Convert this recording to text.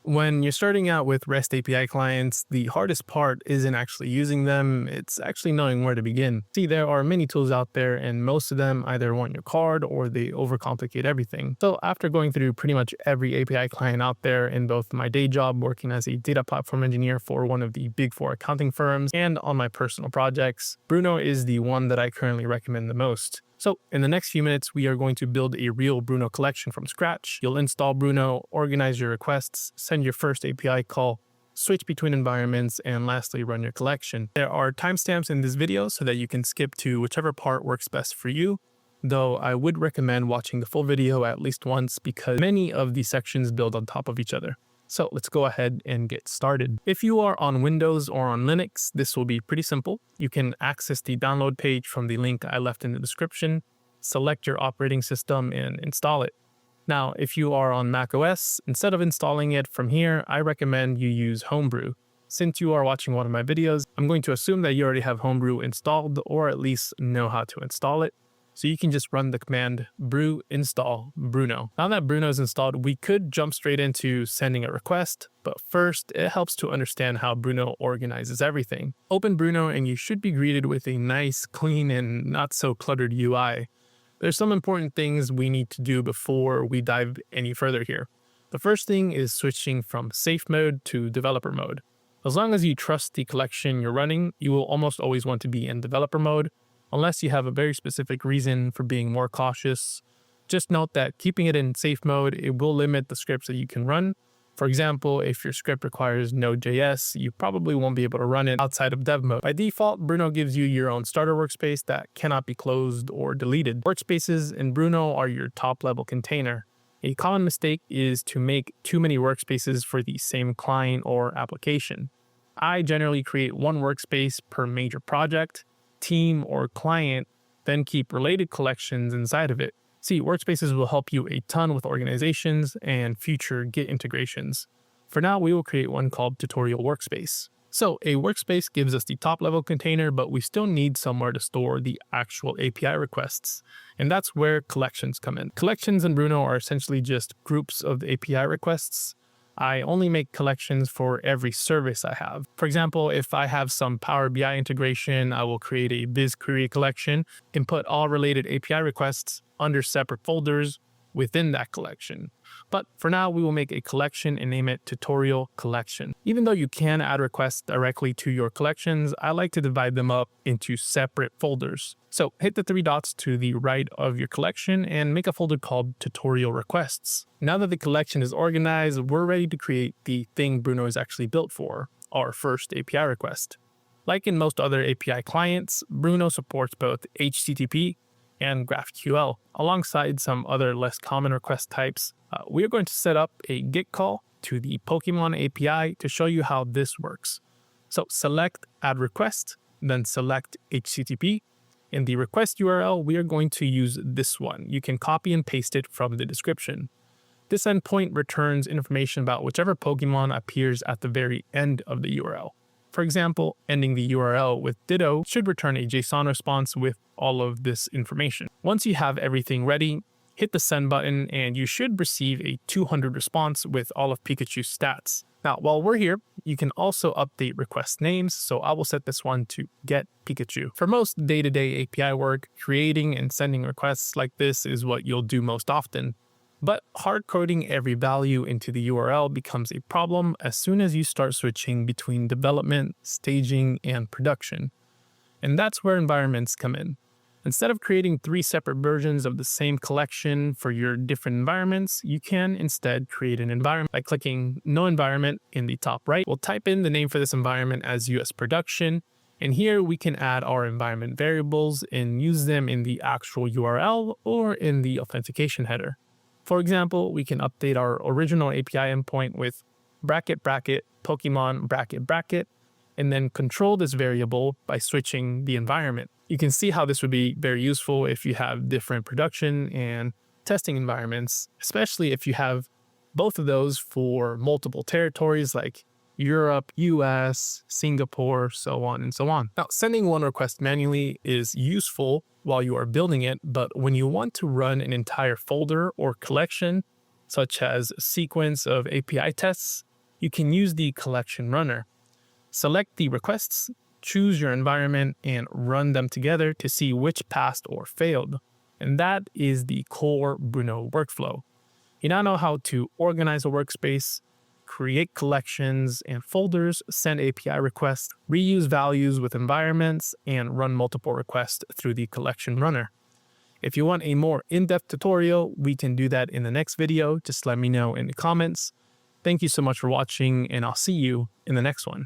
When you're starting out with REST API clients, the hardest part isn't actually using them, it's actually knowing where to begin. See, there are many tools out there, and most of them either want your card or they overcomplicate everything. So after going through pretty much every API client out there in both my day job working as a data platform engineer for one of the big four accounting firms and on my personal projects, Bruno is the one that I currently recommend the most. So in the next few minutes, we are going to build a real Bruno collection from scratch. You'll install Bruno, organize your requests, send your first API call, switch between environments, and lastly, run your collection. There are timestamps in this video so that you can skip to whichever part works best for you, though I would recommend watching the full video at least once because many of these sections build on top of each other. So let's go ahead and get started. If you are on Windows or on Linux, this will be pretty simple. You can access the download page from the link I left in the description, select your operating system, and install it. Now, if you are on macOS, instead of installing it from here, I recommend you use Homebrew. Since you are watching one of my videos, I'm going to assume that you already have Homebrew installed or at least know how to install it. So you can just run the command brew install Bruno. Now that Bruno is installed, we could jump straight into sending a request, but first it helps to understand how Bruno organizes everything. Open Bruno and you should be greeted with a nice, clean, and not so cluttered UI. There's some important things we need to do before we dive any further here. The first thing is switching from safe mode to developer mode. As long as you trust the collection you're running, you will almost always want to be in developer mode, unless you have a very specific reason for being more cautious. Just note that keeping it in safe mode, it will limit the scripts that you can run. For example, if your script requires Node.js, you probably won't be able to run it outside of dev mode. By default, Bruno gives you your own starter workspace that cannot be closed or deleted. Workspaces in Bruno are your top-level container. A common mistake is to make too many workspaces for the same client or application. I generally create one workspace per major project, team, or client, then keep related collections inside of it. See, Workspaces will help you a ton with organizations and future Git integrations. For now, we will create one called Tutorial Workspace. So a workspace gives us the top-level container, but we still need somewhere to store the actual API requests. And that's where collections come in. Collections in Bruno are essentially just groups of API requests. I only make collections for every service I have. For example, if I have some Power BI integration, I will create a BizQuery collection and put all related API requests under separate folders within that collection. But for now, we will make a collection and name it Tutorial Collection. Even though you can add requests directly to your collections, I like to divide them up into separate folders. So hit the three dots to the right of your collection and make a folder called Tutorial Requests. Now that the collection is organized, we're ready to create the thing Bruno is actually built for, our first API request. Like in most other API clients, Bruno supports both HTTP and GraphQL, alongside some other less common request types. We are going to set up a GET call to the Pokemon API to show you how this works. So select Add Request, then select HTTP. In the request URL, we are going to use this one. You can copy and paste it from the description. This endpoint returns information about whichever Pokemon appears at the very end of the URL. For example, ending the URL with ditto should return a JSON response with all of this information. Once you have everything ready, hit the send button and you should receive a 200 response with all of Pikachu's stats. Now, while we're here, you can also update request names, so I will set this one to Get Pikachu. For most day-to-day API work, creating and sending requests like this is what you'll do most often. But hard coding every value into the URL becomes a problem as soon as you start switching between development, staging, and production. And that's where environments come in. Instead of creating 3 separate versions of the same collection for your different environments, you can instead create an environment by clicking No Environment in the top right. We'll type in the name for this environment as US Production, and here we can add our environment variables and use them in the actual URL or in the authentication header. For example, we can update our original API endpoint with bracket bracket Pokemon bracket bracket, and then control this variable by switching the environment. You can see how this would be very useful if you have different production and testing environments, especially if you have both of those for multiple territories like Europe, US, Singapore, so on and so on. Now, sending one request manually is useful while you are building it, but when you want to run an entire folder or collection, such as a sequence of API tests, you can use the collection runner. Select the requests, choose your environment, and run them together to see which passed or failed. And that is the core Bruno workflow. You now know how to organize a workspace, create collections and folders, send API requests, reuse values with environments, and run multiple requests through the collection runner. If you want a more in-depth tutorial, we can do that in the next video. Just let me know in the comments. Thank you so much for watching, and I'll see you in the next one.